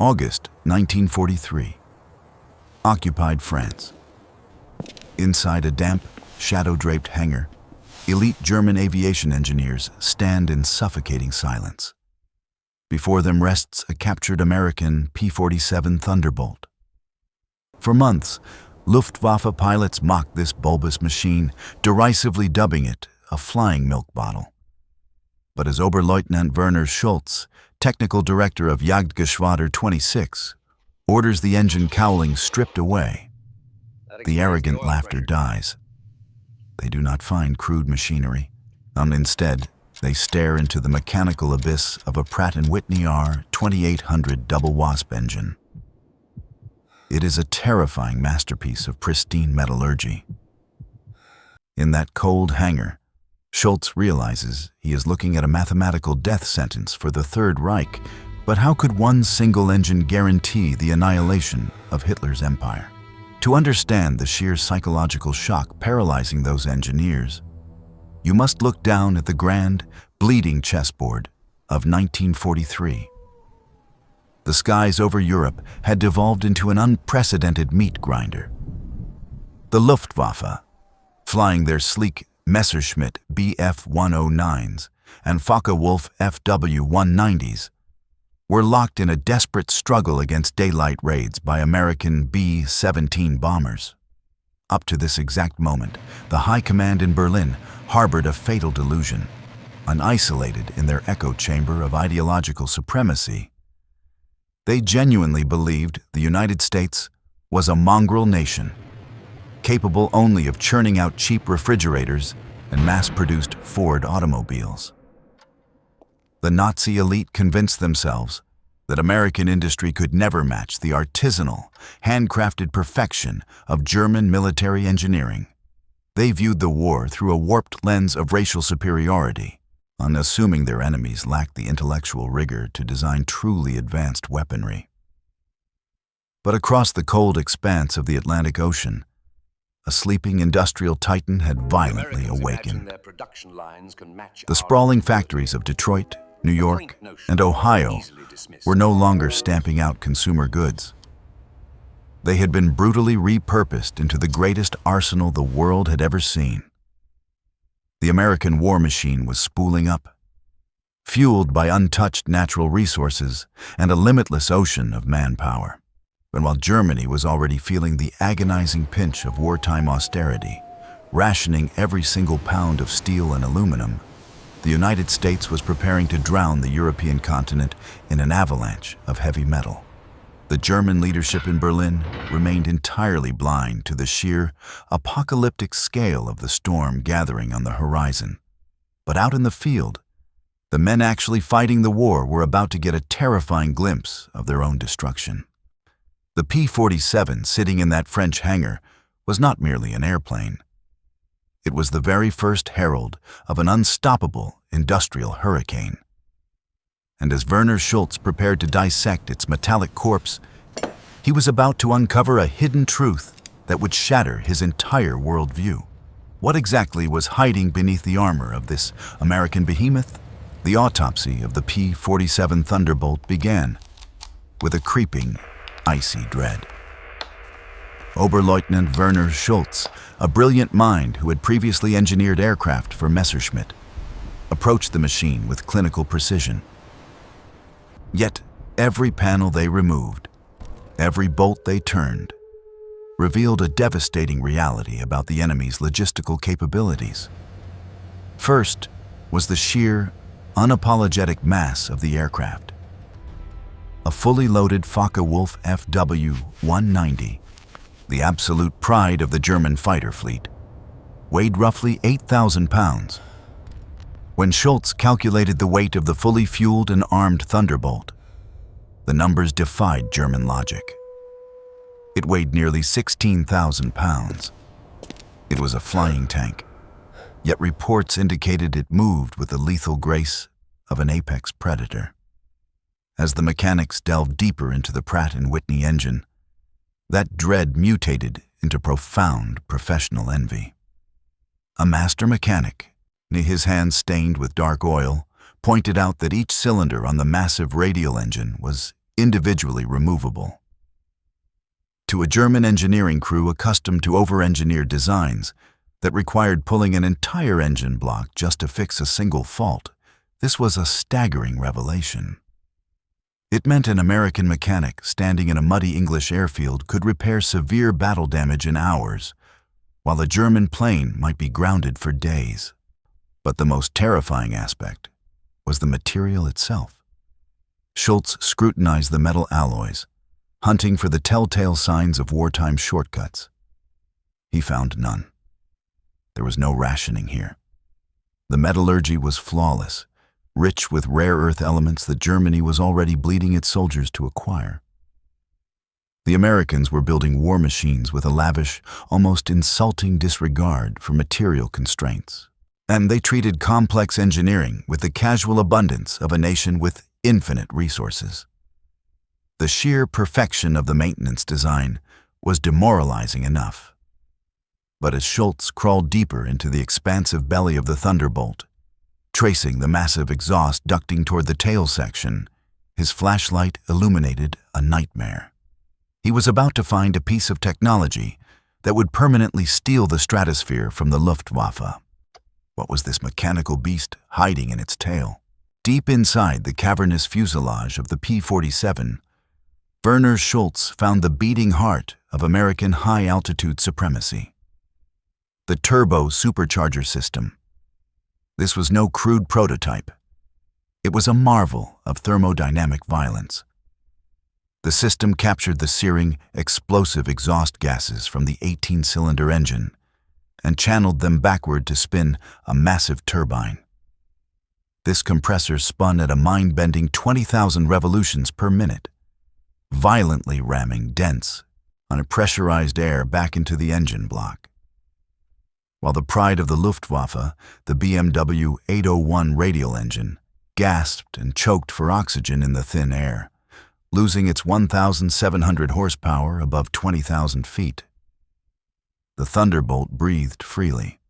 August 1943. Occupied France. Inside a damp, shadow-draped hangar, elite German aviation engineers stand in suffocating silence. Before them rests a captured American P-47 Thunderbolt. For months, Luftwaffe pilots mocked this bulbous machine, derisively dubbing it a flying milk bottle. But as Oberleutnant Werner Schulz, technical director of Jagdgeschwader 26, orders the engine cowling stripped away, the arrogant laughter dies. They do not find crude machinery. Instead, they stare into the mechanical abyss of a Pratt Whitney R-2800 double Wasp engine. It is a terrifying masterpiece of pristine metallurgy. In that cold hangar, Schulz realizes he is looking at a mathematical death sentence for the Third Reich, but how could one single engine guarantee the annihilation of Hitler's empire? To understand the sheer psychological shock paralyzing those engineers, you must look down at the grand, bleeding chessboard of 1943. The skies over Europe had devolved into an unprecedented meat grinder. The Luftwaffe, flying their sleek Messerschmitt Bf-109s and Focke-Wulf FW-190s, were locked in a desperate struggle against daylight raids by American B-17 bombers. Up to this exact moment, the High Command in Berlin harbored a fatal delusion. Unisolated in their echo chamber of ideological supremacy, they genuinely believed the United States was a mongrel nation, capable only of churning out cheap refrigerators and mass-produced Ford automobiles. The Nazi elite convinced themselves that American industry could never match the artisanal, handcrafted perfection of German military engineering. They viewed the war through a warped lens of racial superiority, unassuming their enemies lacked the intellectual rigor to design truly advanced weaponry. But across the cold expanse of the Atlantic Ocean, a sleeping industrial titan had violently awakened. The sprawling factories of Detroit, New York, and Ohio were no longer stamping out consumer goods. They had been brutally repurposed into the greatest arsenal the world had ever seen. The American war machine was spooling up, fueled by untouched natural resources and a limitless ocean of manpower. But while Germany was already feeling the agonizing pinch of wartime austerity, rationing every single pound of steel and aluminum, the United States was preparing to drown the European continent in an avalanche of heavy metal. The German leadership in Berlin remained entirely blind to the sheer, apocalyptic scale of the storm gathering on the horizon. But out in the field, the men actually fighting the war were about to get a terrifying glimpse of their own destruction. The P-47 sitting in that French hangar was not merely an airplane. It was the very first herald of an unstoppable industrial hurricane. And as Werner Schulz prepared to dissect its metallic corpse, he was about to uncover a hidden truth that would shatter his entire worldview. What exactly was hiding beneath the armor of this American behemoth? The autopsy of the P-47 Thunderbolt began with a creeping, icy dread. Oberleutnant Werner Schulz, a brilliant mind who had previously engineered aircraft for Messerschmitt, approached the machine with clinical precision. Yet every panel they removed, every bolt they turned, revealed a devastating reality about the enemy's logistical capabilities. First was the sheer, unapologetic mass of the aircraft. A fully loaded Focke-Wulf FW-190, the absolute pride of the German fighter fleet, weighed roughly 8,000 pounds. When Schulz calculated the weight of the fully fueled and armed Thunderbolt, the numbers defied German logic. It weighed nearly 16,000 pounds. It was a flying tank, yet reports indicated it moved with the lethal grace of an apex predator. As the mechanics delved deeper into the Pratt Whitney engine, that dread mutated into profound professional envy. A master mechanic, his hands stained with dark oil, pointed out that each cylinder on the massive radial engine was individually removable. To a German engineering crew accustomed to over-engineered designs that required pulling an entire engine block just to fix a single fault, this was a staggering revelation. It meant an American mechanic standing in a muddy English airfield could repair severe battle damage in hours, while a German plane might be grounded for days. But the most terrifying aspect was the material itself. Schulz scrutinized the metal alloys, hunting for the telltale signs of wartime shortcuts. He found none. There was no rationing here. The metallurgy was flawless, rich with rare earth elements that Germany was already bleeding its soldiers to acquire. The Americans were building war machines with a lavish, almost insulting disregard for material constraints. And they treated complex engineering with the casual abundance of a nation with infinite resources. The sheer perfection of the maintenance design was demoralizing enough. But as Schulz crawled deeper into the expansive belly of the Thunderbolt, tracing the massive exhaust ducting toward the tail section, his flashlight illuminated a nightmare. He was about to find a piece of technology that would permanently steal the stratosphere from the Luftwaffe. What was this mechanical beast hiding in its tail? Deep inside the cavernous fuselage of the P-47, Werner Schulz found the beating heart of American high-altitude supremacy. The turbo supercharger system. This was no crude prototype. It was a marvel of thermodynamic violence. The system captured the searing, explosive exhaust gases from the 18-cylinder engine and channeled them backward to spin a massive turbine. This compressor spun at a mind-bending 20,000 revolutions per minute, violently ramming dense, unpressurized air back into the engine block. While the pride of the Luftwaffe, the BMW 801 radial engine, gasped and choked for oxygen in the thin air, losing its 1,700 horsepower above 20,000 feet. The Thunderbolt breathed freely.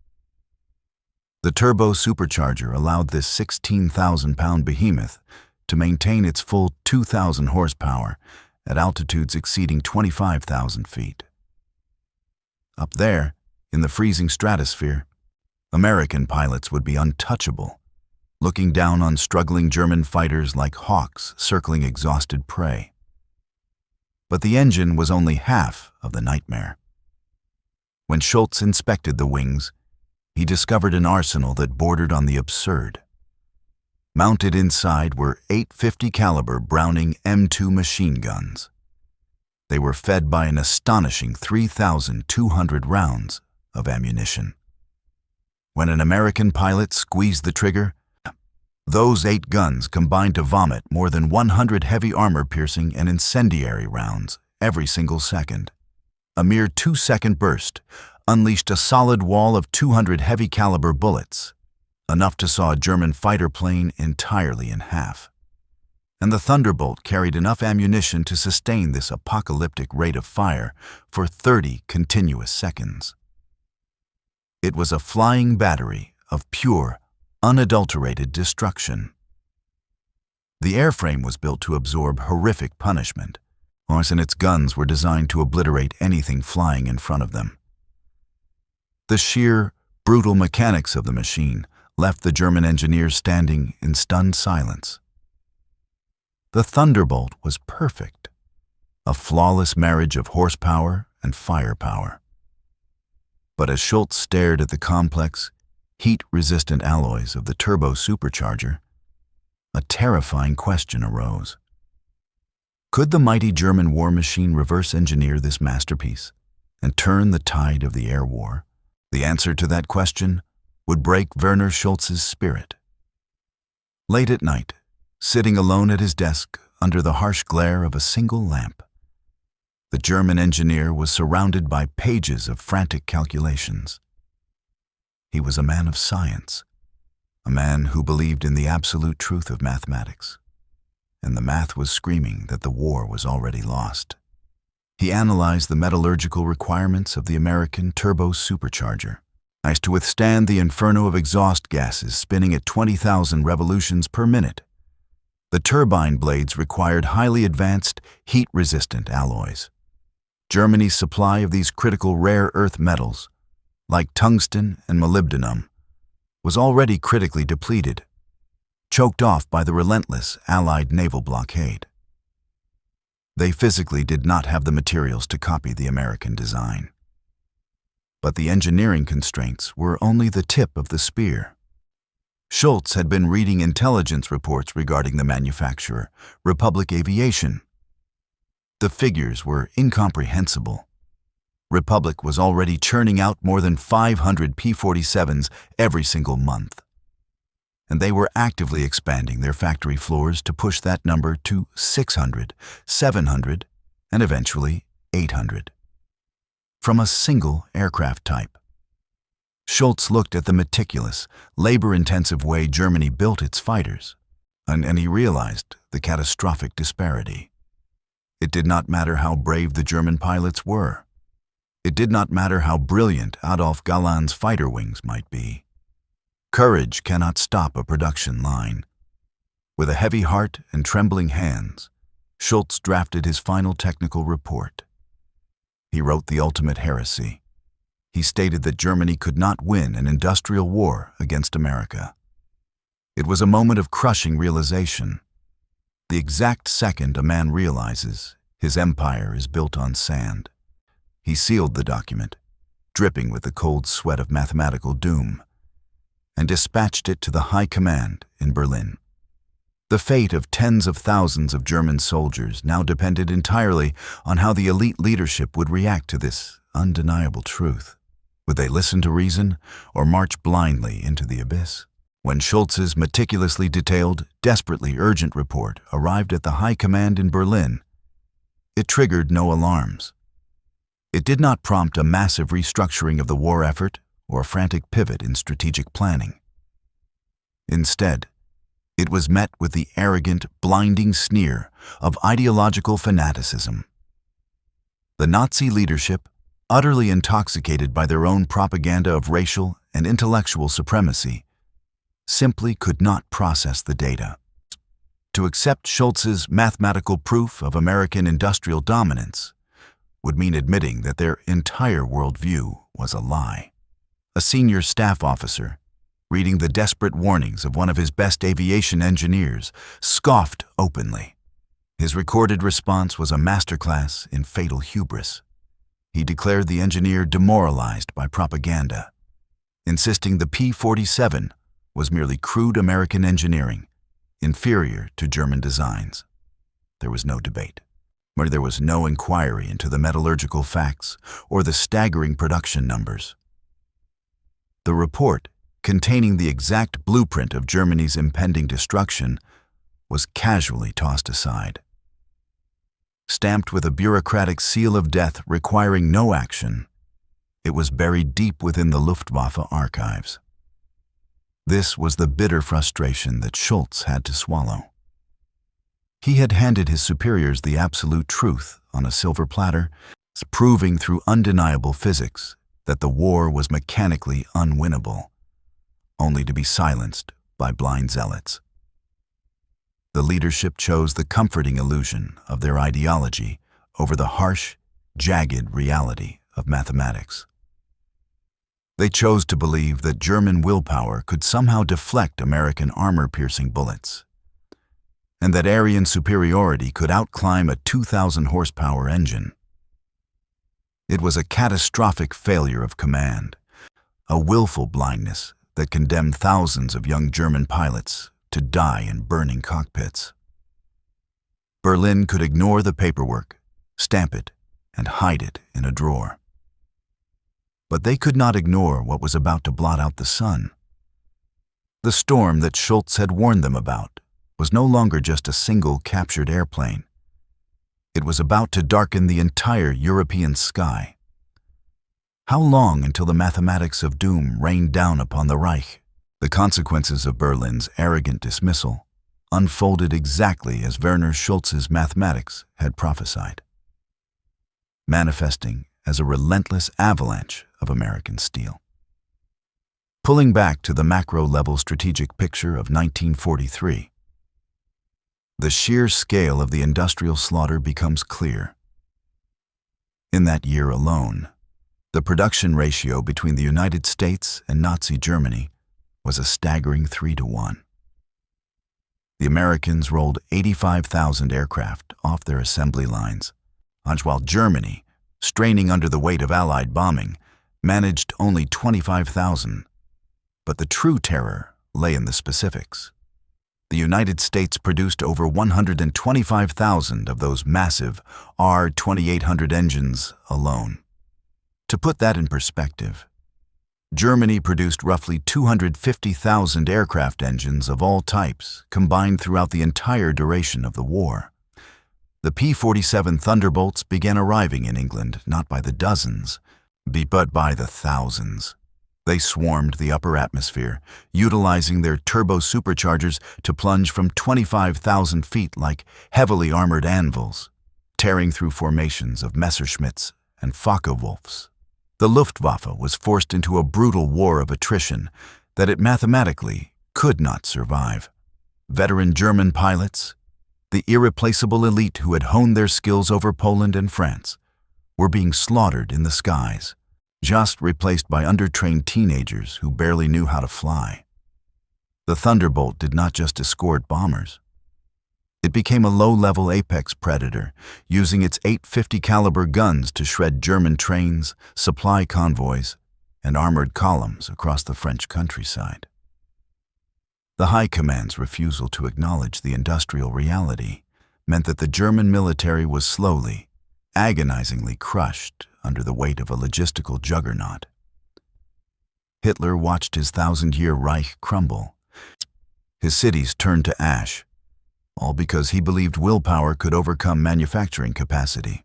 The turbo supercharger allowed this 16,000-pound behemoth to maintain its full 2,000 horsepower at altitudes exceeding 25,000 feet. Up there, in the freezing stratosphere, American pilots would be untouchable, looking down on struggling German fighters like hawks circling exhausted prey. But the engine was only half of the nightmare. When Schulz inspected the wings, he discovered an arsenal that bordered on the absurd. Mounted inside were 850 caliber Browning M2 machine guns. They were fed by an astonishing 3,200 rounds of ammunition. When an American pilot squeezed the trigger, those 8 guns combined to vomit more than 100 heavy armor-piercing and incendiary rounds every single second. A mere 2-second burst unleashed a solid wall of 200 heavy-caliber bullets, enough to saw a German fighter plane entirely in half. And the Thunderbolt carried enough ammunition to sustain this apocalyptic rate of fire for 30 continuous seconds. It was a flying battery of pure, unadulterated destruction. The airframe was built to absorb horrific punishment, and its guns were designed to obliterate anything flying in front of them. The sheer, brutal mechanics of the machine left the German engineers standing in stunned silence. The Thunderbolt was perfect, a flawless marriage of horsepower and firepower. But as Schulz stared at the complex, heat-resistant alloys of the turbo supercharger, a terrifying question arose. Could the mighty German war machine reverse engineer this masterpiece and turn the tide of the air war? The answer to that question would break Werner Schulz's spirit. Late at night, sitting alone at his desk under the harsh glare of a single lamp, the German engineer was surrounded by pages of frantic calculations. He was a man of science, a man who believed in the absolute truth of mathematics, and the math was screaming that the war was already lost. He analyzed the metallurgical requirements of the American turbo supercharger, as to withstand the inferno of exhaust gases spinning at 20,000 revolutions per minute, The turbine blades required highly advanced, heat-resistant alloys. Germany's supply of these critical rare earth metals, like tungsten and molybdenum, was already critically depleted, choked off by the relentless Allied naval blockade. They physically did not have the materials to copy the American design. But the engineering constraints were only the tip of the spear. Schulz had been reading intelligence reports regarding the manufacturer, Republic Aviation. The figures were incomprehensible. Republic was already churning out more than 500 P-47s every single month. And they were actively expanding their factory floors to push that number to 600, 700, and eventually 800. From a single aircraft type. Schulz looked at the meticulous, labor-intensive way Germany built its fighters, and he realized the catastrophic disparity. It did not matter how brave the German pilots were. It did not matter how brilliant Adolf Galland's fighter wings might be. Courage cannot stop a production line. With a heavy heart and trembling hands, Schulz drafted his final technical report. He wrote the ultimate heresy. He stated that Germany could not win an industrial war against America. It was a moment of crushing realization. The exact second a man realizes his empire is built on sand. He sealed the document, dripping with the cold sweat of mathematical doom, and dispatched it to the High Command in Berlin. The fate of tens of thousands of German soldiers now depended entirely on how the elite leadership would react to this undeniable truth. Would they listen to reason or march blindly into the abyss? When Schulz's meticulously detailed, desperately urgent report arrived at the High Command in Berlin, it triggered no alarms. It did not prompt a massive restructuring of the war effort or a frantic pivot in strategic planning. Instead, it was met with the arrogant, blinding sneer of ideological fanaticism. The Nazi leadership, utterly intoxicated by their own propaganda of racial and intellectual supremacy, simply could not process the data. To accept Schulz's mathematical proof of American industrial dominance would mean admitting that their entire worldview was a lie. A senior staff officer, reading the desperate warnings of one of his best aviation engineers, scoffed openly. His recorded response was a masterclass in fatal hubris. He declared the engineer demoralized by propaganda, insisting the P-47 was merely crude American engineering, inferior to German designs. There was no debate, where there was no inquiry into the metallurgical facts or the staggering production numbers. The report, containing the exact blueprint of Germany's impending destruction, was casually tossed aside. Stamped with a bureaucratic seal of death requiring no action, it was buried deep within the Luftwaffe archives. This was the bitter frustration that Schulz had to swallow. He had handed his superiors the absolute truth on a silver platter, proving through undeniable physics that the war was mechanically unwinnable, only to be silenced by blind zealots. The leadership chose the comforting illusion of their ideology over the harsh, jagged reality of mathematics. They chose to believe that German willpower could somehow deflect American armor-piercing bullets, and that Aryan superiority could outclimb a 2,000-horsepower engine. It was a catastrophic failure of command, a willful blindness that condemned thousands of young German pilots to die in burning cockpits. Berlin could ignore the paperwork, stamp it, and hide it in a drawer. But they could not ignore what was about to blot out the sun. The storm that Schulz had warned them about was no longer just a single captured airplane. It was about to darken the entire European sky. How long until the mathematics of doom rained down upon the Reich? The consequences of Berlin's arrogant dismissal unfolded exactly as Werner Schulz's mathematics had prophesied, manifesting as a relentless avalanche of American steel. Pulling back to the macro-level strategic picture of 1943, The sheer scale of the industrial slaughter becomes clear. In that year alone, the production ratio between the United States and Nazi Germany was a staggering 3-to-1. The Americans rolled 85,000 aircraft off their assembly lines, while Germany, straining under the weight of Allied bombing, managed only 25,000. But the true terror lay in the specifics. The United States produced over 125,000 of those massive R-2800 engines alone. To put that in perspective, Germany produced roughly 250,000 aircraft engines of all types combined throughout the entire duration of the war. The P-47 Thunderbolts began arriving in England not by the dozens, but by the thousands. They swarmed the upper atmosphere, utilizing their turbo superchargers to plunge from 25,000 feet like heavily armored anvils, tearing through formations of Messerschmitts and Focke-Wulfs. The Luftwaffe was forced into a brutal war of attrition that it mathematically could not survive. Veteran German pilots, the irreplaceable elite who had honed their skills over Poland and France, were being slaughtered in the skies, just replaced by undertrained teenagers who barely knew how to fly. The Thunderbolt did not just escort bombers. It became a low-level apex predator, using its .850 caliber guns to shred German trains, supply convoys, and armored columns across the French countryside. The High Command's refusal to acknowledge the industrial reality meant that the German military was slowly, agonizingly crushed under the weight of a logistical juggernaut. Hitler watched his 1,000-year Reich crumble. His cities turned to ash, all because he believed willpower could overcome manufacturing capacity.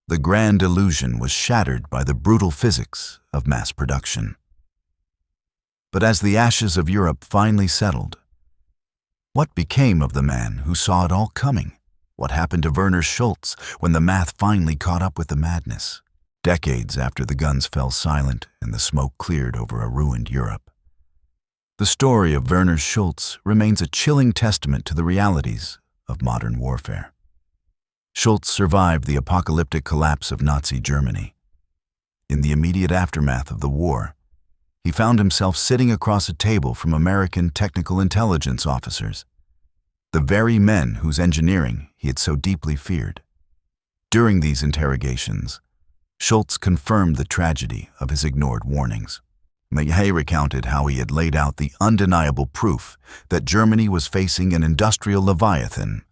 The grand illusion was shattered by the brutal physics of mass production. But as the ashes of Europe finally settled, what became of the man who saw it all coming? What happened to Werner Schulz when the math finally caught up with the madness? Decades after the guns fell silent and the smoke cleared over a ruined Europe, the story of Werner Schulz remains a chilling testament to the realities of modern warfare. Schulz survived the apocalyptic collapse of Nazi Germany. In the immediate aftermath of the war, he found himself sitting across a table from American technical intelligence officers, the very men whose engineering he had so deeply feared. During these interrogations, Schulz confirmed the tragedy of his ignored warnings. He recounted how he had laid out the undeniable proof that Germany was facing an industrial leviathan,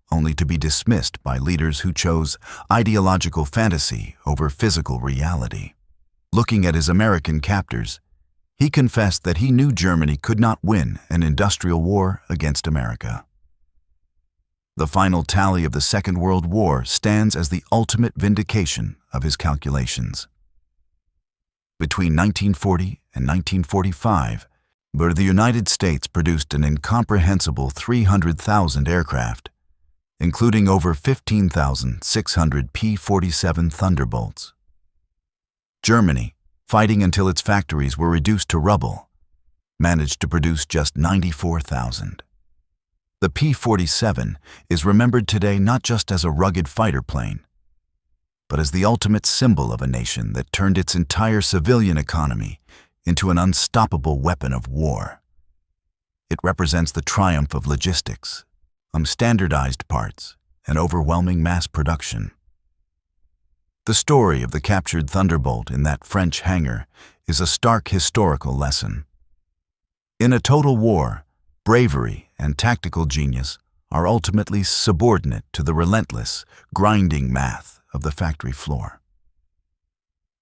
only to be dismissed by leaders who chose ideological fantasy over physical reality. Looking at his American captors, he confessed that he knew Germany could not win an industrial war against America. The final tally of the Second World War stands as the ultimate vindication of his calculations. Between 1940 and 1945, the United States produced an incomprehensible 300,000 aircraft, including over 15,600 P-47 Thunderbolts. Germany, fighting until its factories were reduced to rubble, managed to produce just 94,000. The P-47 is remembered today not just as a rugged fighter plane, but as the ultimate symbol of a nation that turned its entire civilian economy into an unstoppable weapon of war. It represents the triumph of logistics, standardized parts, and overwhelming mass production. The story of the captured Thunderbolt in that French hangar is a stark historical lesson. In a total war, bravery and tactical genius are ultimately subordinate to the relentless, grinding math of the factory floor.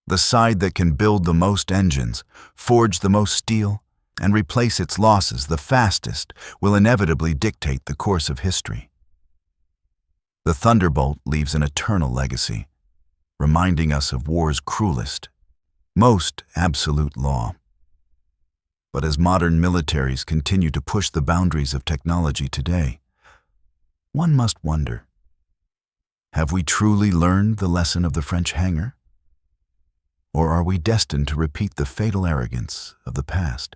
The side that can build the most engines, forge the most steel, and replace its losses the fastest will inevitably dictate the course of history. The Thunderbolt leaves an eternal legacy, reminding us of war's cruelest, most absolute law. But as modern militaries continue to push the boundaries of technology today, one must wonder, have we truly learned the lesson of the French hangar? Or are we destined to repeat the fatal arrogance of the past?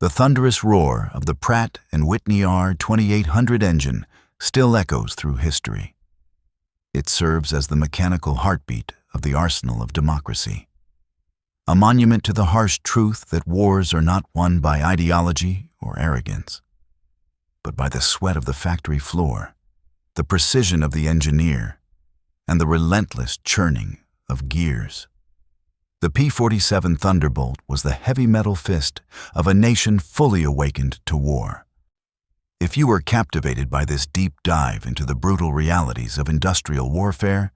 The thunderous roar of the Pratt Whitney R-2800 engine still echoes through history. It serves as the mechanical heartbeat of the arsenal of democracy. A monument to the harsh truth that wars are not won by ideology or arrogance, but by the sweat of the factory floor, the precision of the engineer, and the relentless churning of gears. The P-47 Thunderbolt was the heavy metal fist of a nation fully awakened to war. If you were captivated by this deep dive into the brutal realities of industrial warfare,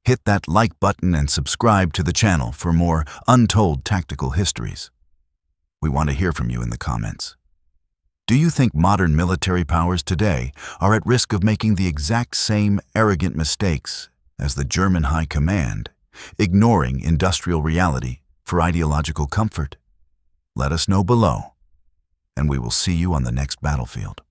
hit that like button and subscribe to the channel for more untold tactical histories. We want to hear from you in the comments. Do you think modern military powers today are at risk of making the exact same arrogant mistakes as the German High Command, ignoring industrial reality for ideological comfort? Let us know below, and we will see you on the next battlefield.